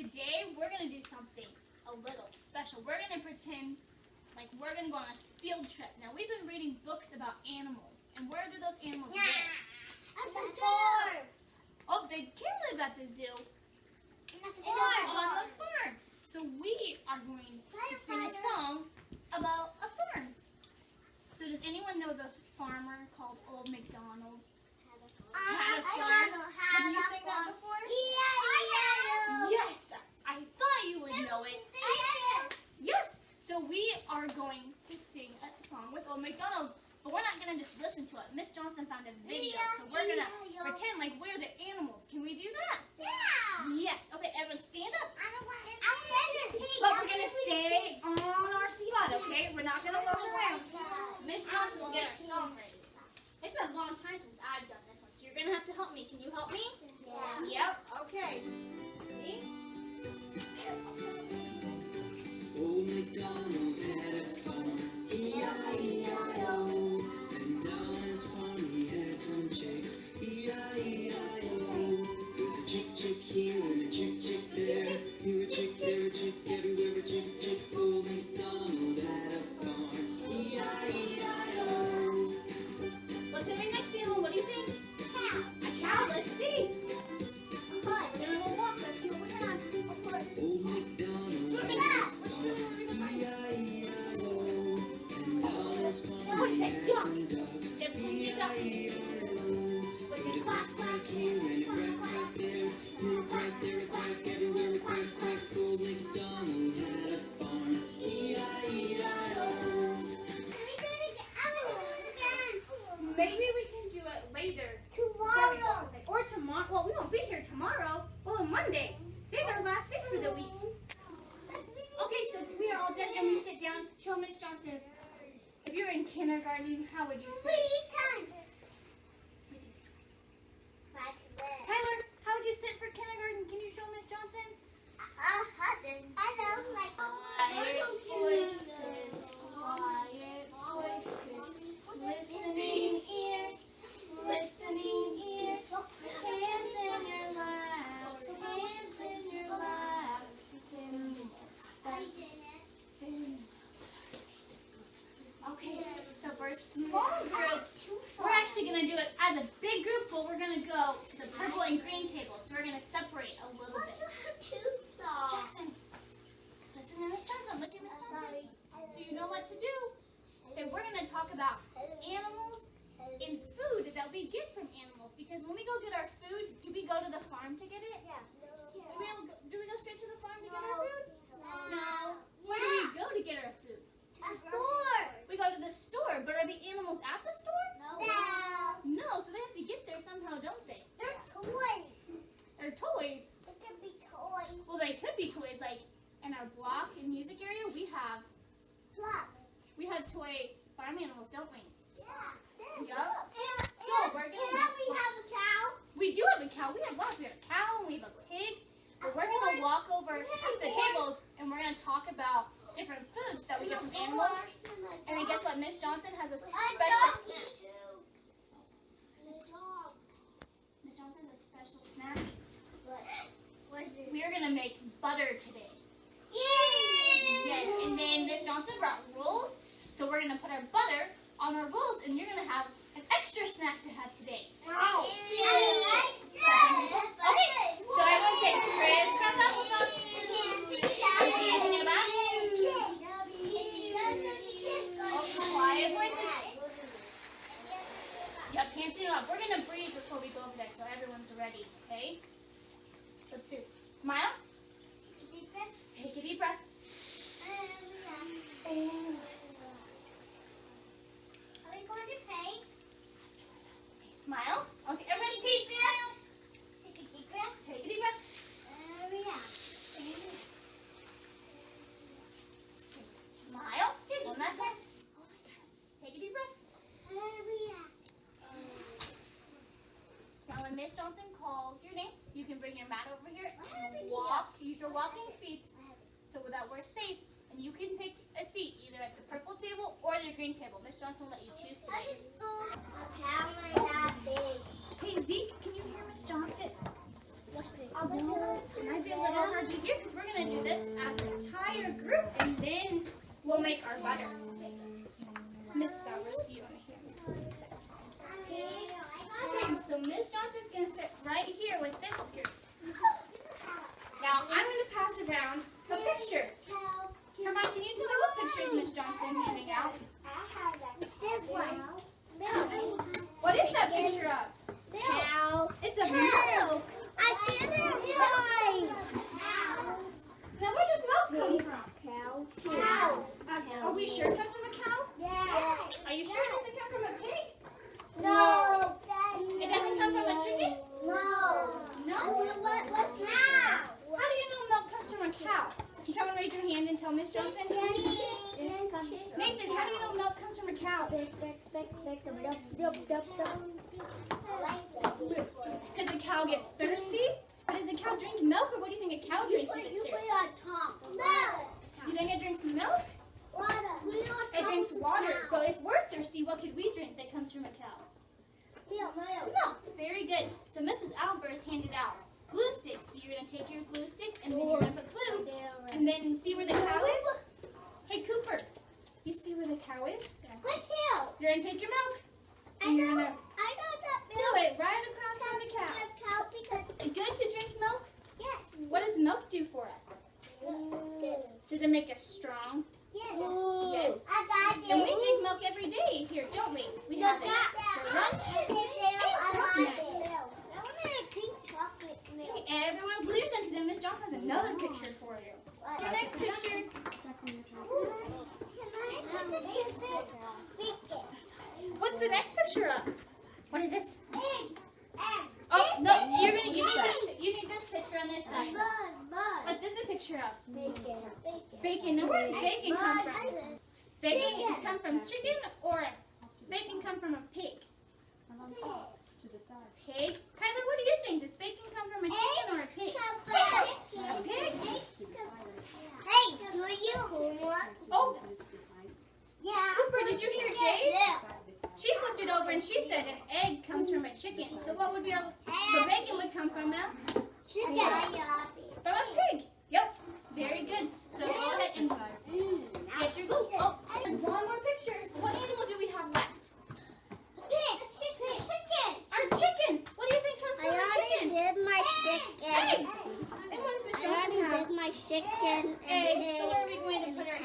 today we're going to do something a little special. We're going to pretend like we're going to go on a field trip. Now, we've been reading books about animals. And where do those animals live? At the farm. Oh, they can live at the zoo. On the farm. So we are going to sing a song about a farm. So does anyone know the farmer called Old MacDonald? Had a farm. Have you sang that before? Yeah. Yes, I thought you would know it. Yes. So we are going to sing a song with Old MacDonald, but we're not going to just listen to it. Miss Johnson found a video, so we're going to pretend like we're the animals. Can we do that? Yeah. Yes. Okay, everyone stand up. I'm standing. But we're going to stay on our spot, okay? We're not going to walk around. Miss Johnson will get our song ready. It's been a long time since I've done this one, so you're going to have to help me. Can you help me? Yeah. Yep. Okay. Ready? Old MacDonald had a farm, E-I-E-I-O. And on his farm he had some chicks, E-I-E-I-O. With a chick here and a chick there, here a chick, there a chick, everywhere a chick. Old MacDonald had a farm, E-I-E-I-O. What's the very next animal? What do you think? A cow. Let's see. We're going to walk. Let's see what we have. Old MacDonald had a farm, E-I-E-I-O. And on his farm he had some ducks, E-I-E-I-O. With a quack here and a quack there, here a quack, there a quack, everywhere a quack. Old MacDonald had a farm, E-I-E-I-O. Maybe we can do it later. Tomorrow. Or tomorrow. Well, we won't be here tomorrow. Well, on Monday. Today's our last day for the week. Okay, so we are all done and we sit down. Show Miss Johnson. If you're in kindergarten, how would you say? Tyler, how would you sit for kindergarten? Can you show Miss Johnson? Listening ears, hands in your lap, Okay, so for a small group, we're actually going to do it as a big group, but we're going to go to the purple and green table, so we're going to separate a little bit. Jackson, listen to Miss Johnson, look at Miss Johnson, so you know what to do. So we're going to talk about animals and food that we get from animals, because when we go get our food, do we go to the farm to get it? Do we go straight to the farm to get our food? No. Where do we go to get our food? We go to the store, but are the animals at the store? No, so they have to get there somehow, don't they? They're toys. Well, they could be toys, like in our block and music area, we have toy farm animals, don't we? Yep. So we're gonna. We do have a cow. We have lots. We have a cow and we have a pig. But we're gonna walk over the tables and we're gonna talk about different foods that we get from animals. And then guess what? Miss Johnson has a special snack. Miss Johnson has a special snack. We are gonna make butter today. Yes. And then Miss Johnson brought rolls. So we're gonna put our butter on our rolls, and you're gonna have an extra snack to have today. Okay. So everyone say crisscross applesauce. Hands in your back. Quiet voices. Yep, hands in your lap. We're gonna breathe before we go over there, so everyone's ready. Okay. Let's do. Smile. Take a deep breath. And smile. Okay, everyone's teeth. Take a deep breath. Take a deep breath. Smile. One last time. Take a deep breath. Now when Miss Johnson calls your name, you can bring your mat over here and walk. Use your walking feet so that we're safe. And you can pick a seat either at the purple table or the green table. Miss Johnson will let you choose today. How am I that big? Hey Zeke, can you hear Miss Johnson? It might be a little hard to hear because we're going to do this as an entire group and then we'll make our butter. Miss Flowers, do you want to hear me? Okay, so Miss Johnson's going to sit right here with this group. Now, I'm going to pass around a picture. Hermione, can you tell me what picture is Miss Johnson handing out? This one. What is that picture of? Cow. It's a milk. I didn't realize. Now, where does milk come from? Cow. Are we sure it comes from a cow? Yeah. Are you sure it doesn't come from a pig? No. It doesn't come from a chicken? No. No? What's now? How do you know milk comes from a cow? Can someone raise your hand and tell Miss Johnson? Nathan, how do you know milk comes from a cow? Because the cow gets thirsty? But does the cow drink milk, or what do you think a cow drinks if it's thirsty? You think it drinks milk? It drinks water. But if we're thirsty, what could we drink that comes from a cow? Milk. Very good. So Mrs. Albers handed out glue sticks. So you're going to take your glue stick and then you're going to put glue. And then see where the cow is? Hey, Cooper. You see where the cow is? You're going to take your milk. And you're going to fill it right across from the cow. Good to drink milk? What does milk do for us? Does it make us strong? Yes. And we drink milk every day here, don't we? We have it for lunch and for snack. Okay, everyone, glue your stuff because then Miss Johnson has another picture for you. The next picture. What's the next picture of? What is this? Oh, no, you need this picture on this side. What's this a picture of? Bacon. Now, where does bacon come from? Bacon come from chicken or bacon come from a pig? Pig? Kyler, what do you think? Does bacon come from a chicken or a pig? A pig? Oh, Cooper, did you hear Jade? She flipped it over and she said an egg comes from a chicken. So what would be our... So bacon would come from a... From a pig. Yep. Very good. So go ahead and get your glue. Oh, and one more picture. What animal do we have left? Our chicken. What do you think comes from a chicken? Eggs. And what does Miss Johnson have? Eggs. So where are we going to put our egg?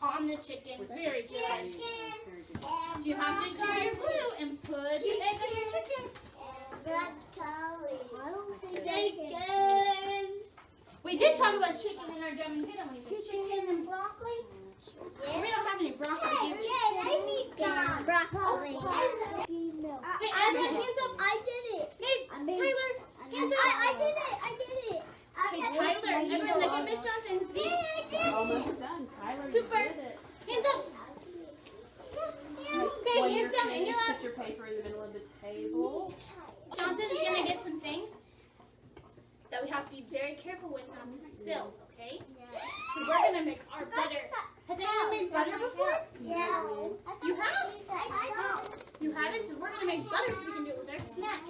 On the chicken. Very good. You have to share your glue and put your egg on your chicken. We did talk about chicken in our drumming, didn't we? Chicken and broccoli? We don't have any broccoli, do we? Hey, everyone, hands up. Hey, Tyler, hands up. Hey, Tyler, everyone look at Miss Johnson. See? Almost done. Tyler, Cooper, you did it. hands up. Okay, When hands you're down in finished, your lap. put your paper in the middle of the table. Johnson is going to get some things that we have to be very careful with not to spill, okay? So we're going to make our butter. Has anyone made butter before? You have? You haven't? So we're going to make butter so we can do it with our snack.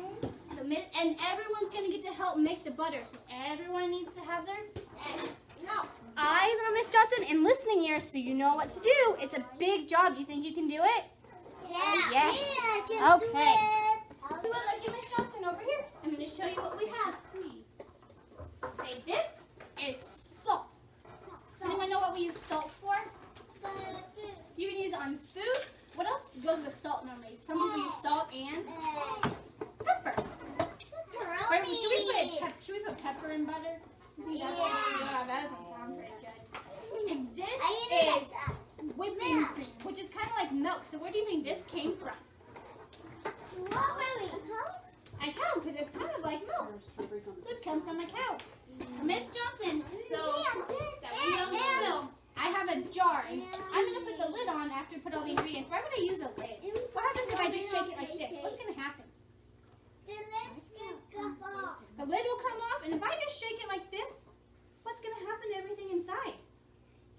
So, and everyone's going to get to help make the butter. So everyone needs to have their eyes on Miss Johnson and listening ears so you know what to do. It's a big job. Do you think you can do it? Yes. Okay. Look at Miss Johnson over here. I'm going to show you what we have. Say this is salt. Does anyone know what we use salt for? You can use it on food. What else goes with salt normally? Some people use salt and pepper. Or should we put pepper in butter? Yeah, that doesn't sound very good. And this is whipping cream, which is kind of like milk. So where do you think this came from? A cow, because it's kind of like milk. Could come from a cow. Miss Johnson, so that we don't spill, I have a jar, and I'm going to put the lid on after we put all the ingredients. Why would I use a lid? What happens if I just shake it like this? What's going to happen? The lid will come off, and if I just shake it like this, what's going to happen to everything inside?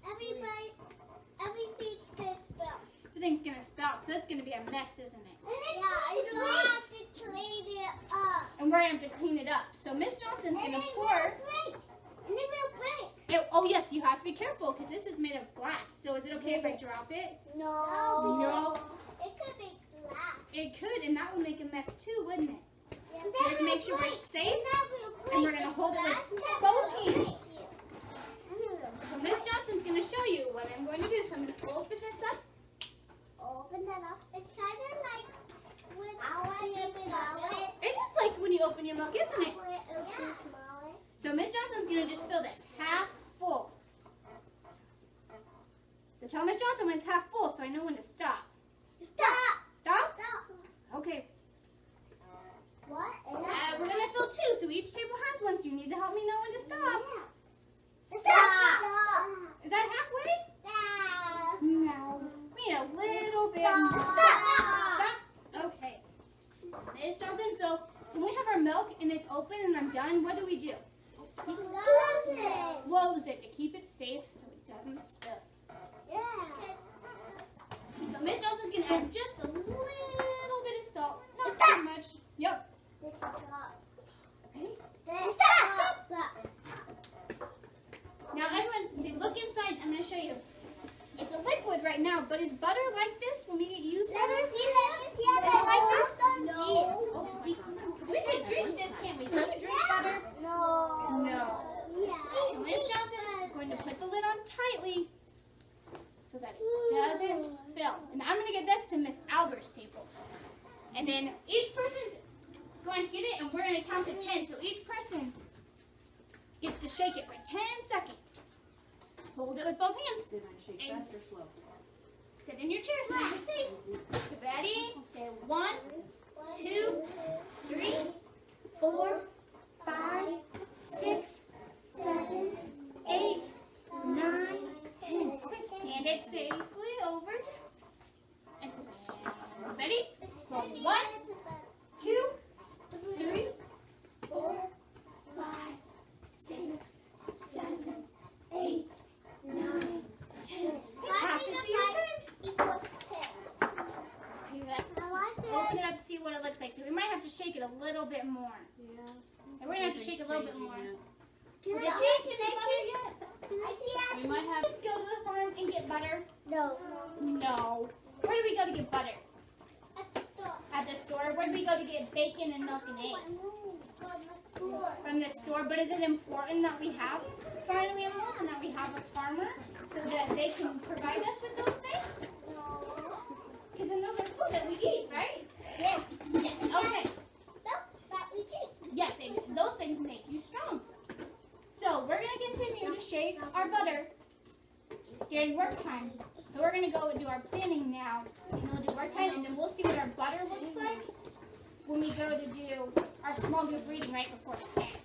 Everything's going to spill. Everything's going to spout, so it's going to be a mess, isn't it? Yeah, you have to clean it up. gonna pour. Oh yes, you have to be careful because this is made of glass. So is it okay if I drop it? No. No. It could be glass. It could, and that would make a mess too, wouldn't it? Yeah. So we have to make sure we're safe, and we're gonna hold it with both hands. So Miss Johnson's gonna show you what I'm going to do. So I'm gonna open this up. Open that up. It's kind of like when you open it. It is like when you open your milk, isn't it? Yeah. So Miss Johnson's gonna just fill this half full. So tell Miss Johnson when it's half full, so I know when to stop. Stop. Stop? Stop. Okay. What? We're gonna fill two, so each table has one. So you need to help me know when to stop. Stop. Is that halfway? Stop. No. We need a little bit more. Stop. Okay. Miss Johnson, so when we have our milk and it's open and I'm done, what do we do? Close it. Close it to keep it safe so it doesn't spill. Yeah. So Miss Johnson's gonna add just a little bit of salt. Not Stop. too much. Yep. Stop. Okay. Stop. Now everyone, look inside. I'm gonna show you. It's a liquid right now, but is butter like this when we use butter? Let me see. Is it like this? No. Oh, see, we could drink this, can't we? Can you drink butter? No. No. Yeah. So Miss Johnson's going to put the lid on tightly so that it doesn't spill. And I'm going to give this to Miss Albert's table. And then each person is going to get it, and we're going to count to 10. So each person gets to shake it for 10 seconds. Hold it with both hands. Did I shake And fast or slow? sit in your chair so you're safe. Ready? Say 1, 2, 3, 4, 5, 6, 7, 8, 9, 10. Okay, hand it safely over. And ready? So 1, 2, 3, 4, 5, 6, 7, 8, 9, 10. Pass it to your friend. Equals 10. Okay, open it up, see what it looks like. So we might have to shake it a little bit more. Yeah. And we're gonna have to shake a little bit more. Can Has it changed any butter yet? Can I see We might have. Just go to the farm and get butter. No. No. Where do we go to get butter? At the store. At the store. Where do we go to get bacon and milk and eggs? From the store. From the store. But is it important that we have farm animals and that we have a farmer so that they can provide us with those things? No. Because then those are food that we eat, right? Yes. Yes. Okay. No, that we drink. Yes, and those things make you strong. So we're going to continue to shake our butter during work time. So we're going to go do our planning now. And we'll do work time, and then we'll see what our butter looks like when we go to do our small group reading right before snack.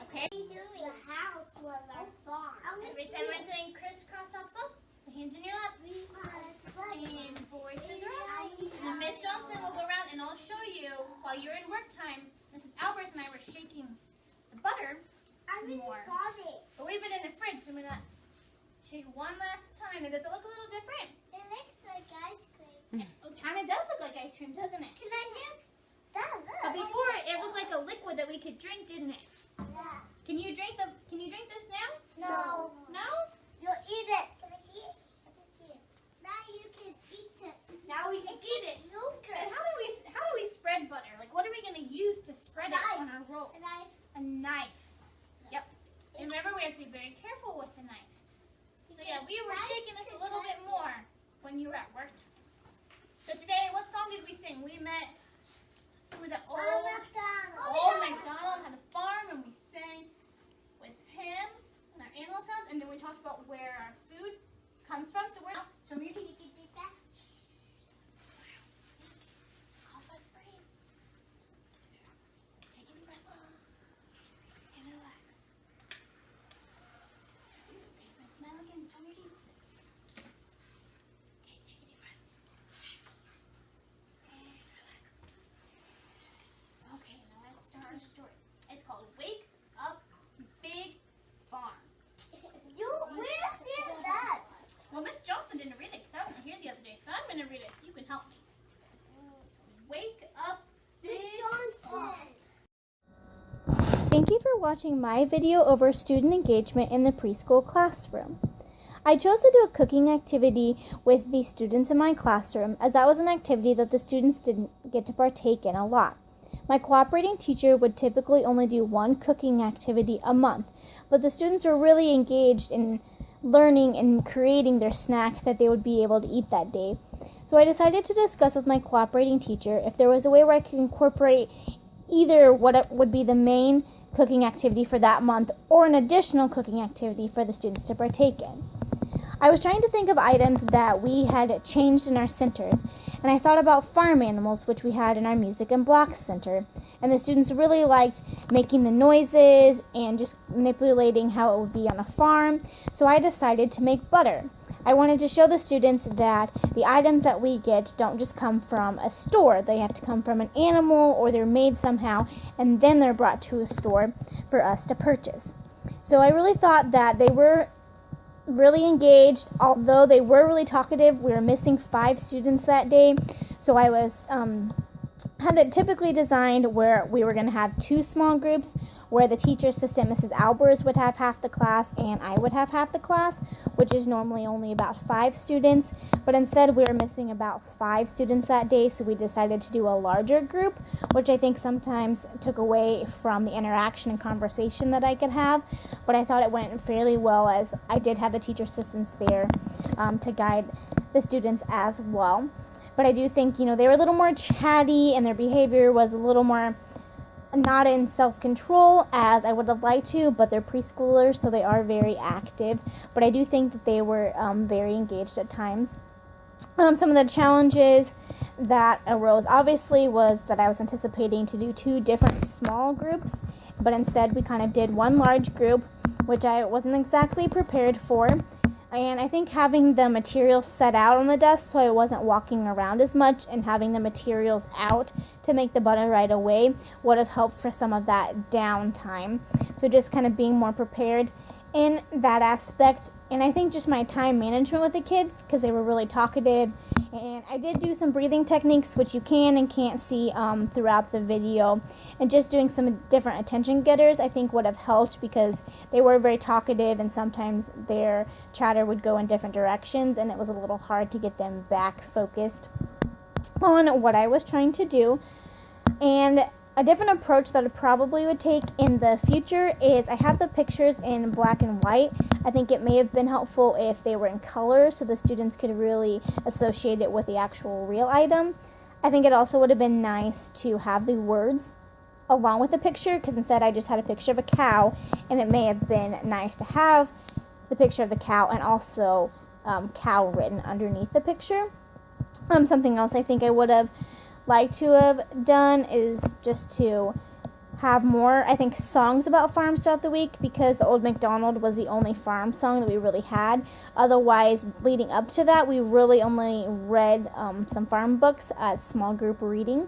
Okay? The house was our farm. Everyone's saying crisscross applesauce. The hands in your lap. And voices are up. And Miss Johnson will go around and I'll show you while you're in work time. Mrs. Albers and I were shaking the butter. I really More. saw it. But we've been in the fridge, so I'm gonna show you one last time. And does it look a little different? It looks like ice cream. It kind of does look like ice cream, doesn't it? Can I do that? But before it looked like a liquid that we could drink, didn't it? Yeah. Can you drink this now? No. No? You'll eat it. Let me see it. Let me see it. Now you can eat it. Now we can eat it. Yogurt. And how do we spread butter? Like what are we gonna use to spread it Knife. on our roll? And I. A knife. Yep. And remember we have to be very careful with the knife. So yeah, we were shaking this a little bit more when you were at work time. So today, what song did we sing? We met, who was that? Old MacDonald had a farm, and we sang with him and our animal sounds, and then we talked about where our food comes from. So we're show me your teeth. Cough us breathe. Take a deep breath. And relax. Okay, let's smile again. Show me your teeth. Okay, take a deep breath. And relax. Okay, now let's start our story. watching my video over student engagement in the preschool classroom. I chose to do a cooking activity with the students in my classroom as that was an activity that the students didn't get to partake in a lot. My cooperating teacher would typically only do one cooking activity a month, but the students were really engaged in learning and creating their snack that they would be able to eat that day. So I decided to discuss with my cooperating teacher if there was a way where I could incorporate either what would be the main cooking activity for that month or an additional cooking activity for the students to partake in. I was trying to think of items that we had changed in our centers, and I thought about farm animals, which we had in our music and blocks center, and the students really liked making the noises and just manipulating how it would be on a farm, so I decided to make butter. I wanted to show the students that the items that we get don't just come from a store. They have to come from an animal or they're made somehow and then they're brought to a store for us to purchase. So I really thought that they were really engaged. Although they were really talkative, we were missing 5 students that day. So I was had it typically designed where we were going to have 2 small groups where the teacher assistant, Mrs. Albers, would have half the class and I would have half the class, which is normally only about 5 students, but instead we were missing about 5 students that day, so we decided to do a larger group, which I think sometimes took away from the interaction and conversation that I could have, but I thought it went fairly well as I did have the teacher assistants there to guide the students as well. But I do think, they were a little more chatty and their behavior was a little more not in self-control as I would have liked to, but they're preschoolers, so they are very active. But I do think that they were very engaged at times. Some of the challenges that arose obviously was that I was anticipating to do 2 different small groups, but instead we kind of did one large group, which I wasn't exactly prepared for. And I think having the materials set out on the desk so I wasn't walking around as much and having the materials out to make the butter right away would have helped for some of that downtime. So just kind of being more prepared in that aspect. And I think just my time management with the kids, because they were really talkative. And I did do some breathing techniques, which you can and can't see throughout the video. And just doing some different attention getters, I think would have helped because they were very talkative and sometimes their chatter would go in different directions and it was a little hard to get them back focused on what I was trying to do. And a different approach that I probably would take in the future is I have the pictures in black and white. I think it may have been helpful if they were in color so the students could really associate it with the actual real item. I think it also would have been nice to have the words along with the picture because instead I just had a picture of a cow, and it may have been nice to have the picture of the cow and also cow written underneath the picture. Something else I think I would have liked to have done is just to have more, I think, songs about farms throughout the week because the Old MacDonald was the only farm song that we really had. Otherwise, leading up to that, we really only read some farm books at small group reading.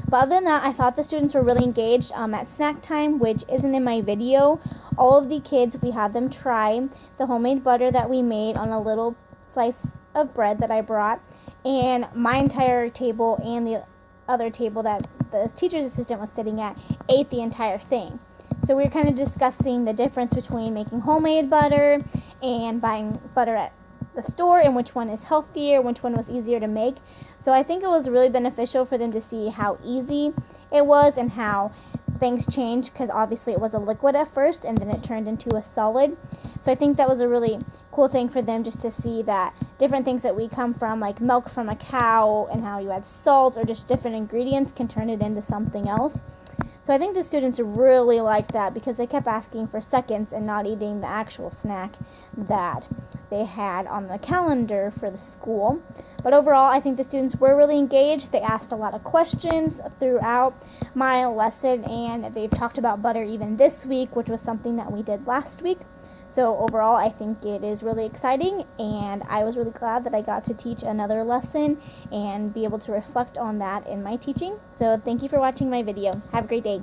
But other than that, I thought the students were really engaged at snack time, which isn't in my video. All of the kids, we had them try the homemade butter that we made on a little slice of bread that I brought. And my entire table and the other table that the teacher's assistant was sitting at ate the entire thing. So we were kind of discussing the difference between making homemade butter and buying butter at the store and which one is healthier, which one was easier to make. So I think it was really beneficial for them to see how easy it was and how things changed because obviously it was a liquid at first and then it turned into a solid. So I think that was a really cool thing for them just to see that different things that we come from, like milk from a cow and how you add salt or just different ingredients can turn it into something else. So I think the students really liked that because they kept asking for seconds and not eating the actual snack that they had on the calendar for the school. But overall, I think the students were really engaged. They asked a lot of questions throughout my lesson, and they've talked about butter even this week, which was something that we did last week. So overall, I think it is really exciting, and I was really glad that I got to teach another lesson and be able to reflect on that in my teaching. So thank you for watching my video. Have a great day.